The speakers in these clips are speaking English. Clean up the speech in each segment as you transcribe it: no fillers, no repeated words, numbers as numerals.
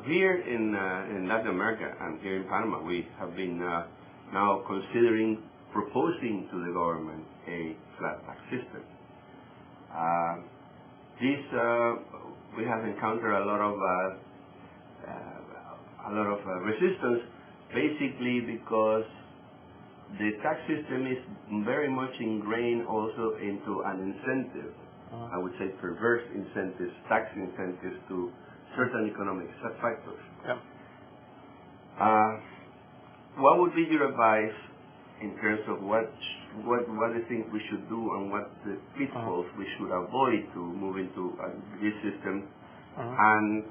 Here in Latin America and here in Panama, we have been now considering proposing to the government a flat tax system. We have encountered a lot of resistance, basically because the tax system is very much ingrained also into an incentive. I would say perverse incentives, tax incentives to certain economic factors. Yeah. What would be your advice in terms of what do you think we should do and what the pitfalls we should avoid to move into this system? And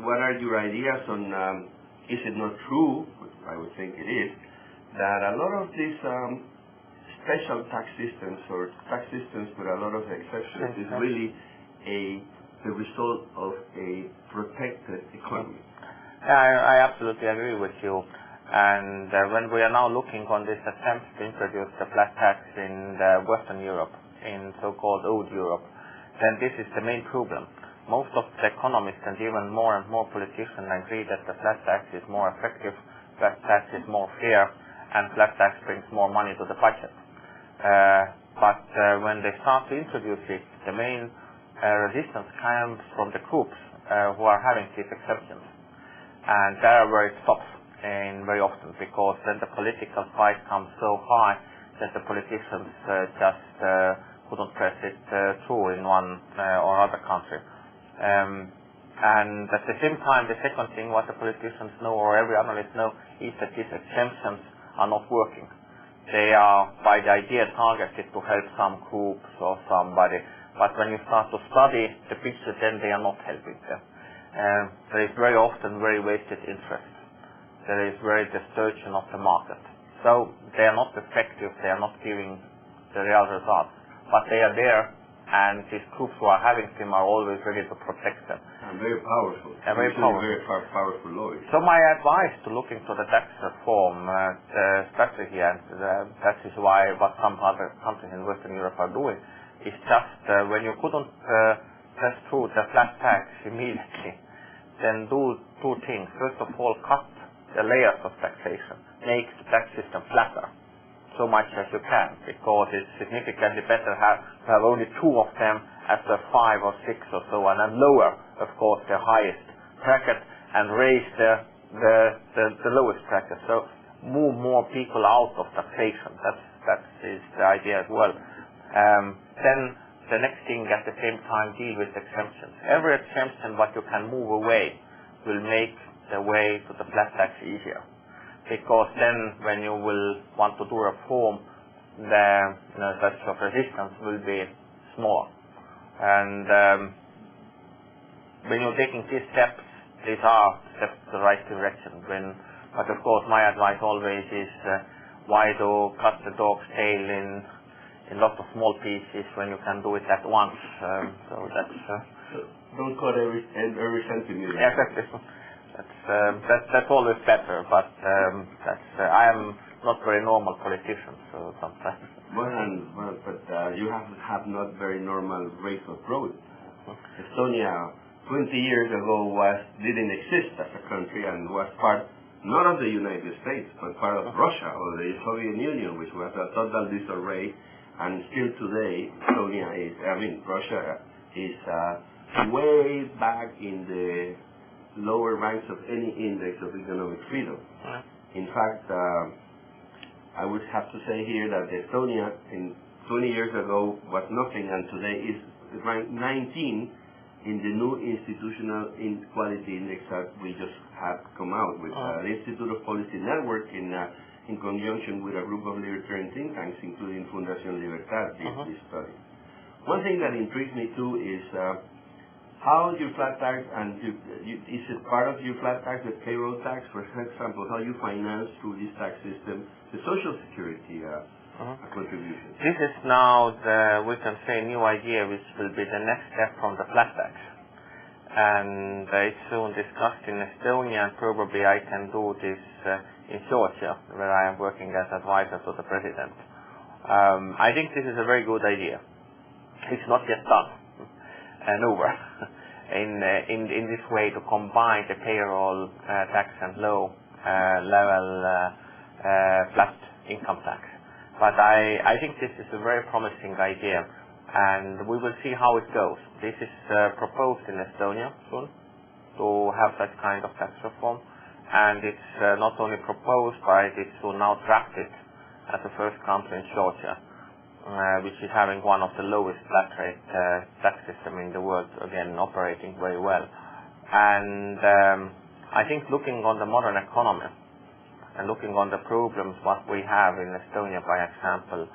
what are your ideas on, is it not true, which I would think it is, that a lot of these special tax systems or tax systems with a lot of exceptions is really the result of a protected economy? I absolutely agree with you. And when we are now looking on this attempt to introduce the flat tax in Western Europe, in so-called old Europe, then this is the main problem. Most of the economists and even more and more politicians agree that the flat tax is more effective, flat tax is more fair, and flat tax brings more money to the budget. But when they start to introduce it, the main resistance comes from the groups who are having these exceptions. And there where it stops very often, because then the political fight comes so high that the politicians just couldn't press it through in one or other country. And at the same time, the second thing what the politicians know or every analyst know is that these exemptions are not working. They are by the idea targeted to help some groups or somebody, but when you start to study the picture, then they are not helping them. There is very often very wasted interest. There is very distortion of the market. So they are not effective, they are not giving the real results, but they are there, and these groups who are having them are always ready to protect them. And very powerful. And very powerful. Very powerful lawyers. So my advice to look into the tax reform strategy, and that is why what some other countries in Western Europe are doing, is just when you couldn't press through the flat tax immediately, then do two things. First of all, cut the layers of taxation, make the tax system flatter so much as you can, because it's significantly better to have only two of them after 5 or 6 or so on, and lower, of course, the highest bracket and raise the lowest bracket. So move more people out of taxation. That is the idea as well. Then the next thing, at the same time, deal with exemptions. Every exemption what you can move away will make the way to the flat tax easier, because then when you will want to do reform, the such of resistance will be small. And when you're taking these steps, these are steps in the right direction. But of course, my advice always is why to cut the dog's tail in lots of small pieces when you can do it at once. So that's don't cut every centimeter. Exactly. That's always better, but I am not very normal politician, so sometimes. But you have not very normal rates of growth. Estonia 20 years ago didn't exist as a country and was part not of the United States, but part of Russia or the Soviet Union, which was a total disarray. And still today, Russia is way back in the lower ranks of any index of economic freedom. In fact, I would have to say here that Estonia in 20 years ago was nothing, and today is ranked 19 in the new institutional inequality index that we just had come out with. The Institute of Policy Network in conjunction with a group of libertarian think tanks, including Fundación Libertad, did this study. One thing that intrigues me too is how your flat tax, and is it part of your flat tax, the payroll tax, for example, how you finance through this tax system the Social Security contribution? This is now we can say, new idea, which will be the next step from the flat tax. And it's soon discussed in Estonia, and probably I can do this in Georgia, where I am working as advisor to the president. I think this is a very good idea. It's not yet done and over. in this way to combine the payroll tax and low level flat income tax. But I think this is a very promising idea, and we will see how it goes. This is proposed in Estonia soon to have that kind of tax reform, and it's not only proposed, but it's now drafted as the first country in Georgia, which is having one of the lowest flat rate tax system in the world, again operating very well. And I think looking on the modern economy and looking on the problems what we have in Estonia, by example,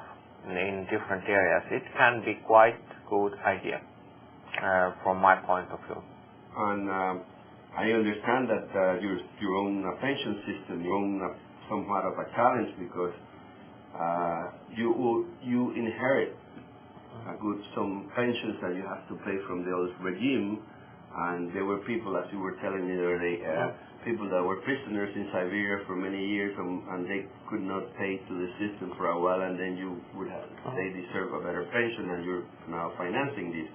in different areas, it can be quite good idea from my point of view. And I understand that your own pension system, your own somewhat of a challenge, because you inherit some pensions that you have to pay from the old regime, and there were people, as you were telling me earlier, people that were prisoners in Siberia for many years, and they could not pay to the system for a while, and then you would have, they deserve a better pension, and you're now financing this.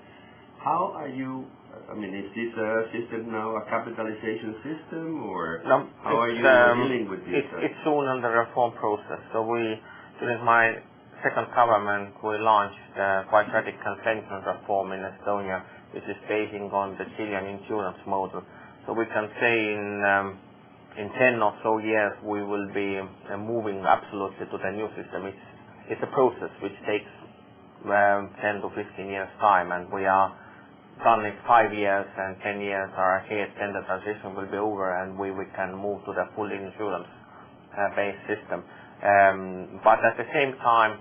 How are you? I mean, is this system now a capitalization system, or no, how are you dealing with this? It's soon under reform process. So during my second government, we launched quite radical pension reform in Estonia, which is basing on the Chilean insurance model. So we can say in 10 or so years we will be moving absolutely to the new system. It's a process which takes 10 to 15 years time, and we are done in 5 years, and 10 years are ahead, then the transition will be over and we can move to the full insurance based system. But at the same time,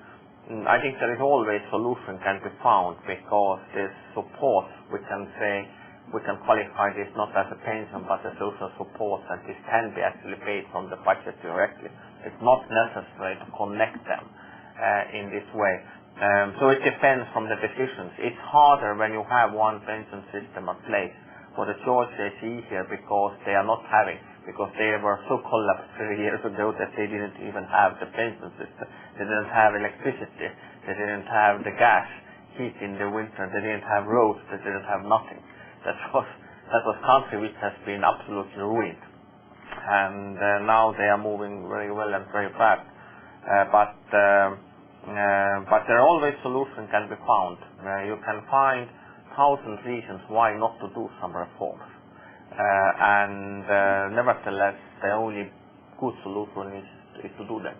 I think there is always solution can be found, because this support, we can say, we can qualify this not as a pension but as social support, and this can be actually paid from the budget directly. It's not necessary to connect them in this way. So it depends from the decisions. It's harder when you have one pension system in place. For the Georgia it's easier because they are not having, because they were so collapsed 3 years ago that they didn't even have the pension system. They didn't have electricity. They didn't have the gas heat in the winter. They didn't have roads. They didn't have nothing. That was country which has been absolutely ruined. And now they are moving very well and very fast. But there are always solutions can be found. You can find 1,000 reasons why not to do some reforms. And nevertheless, the only good solution is to do them.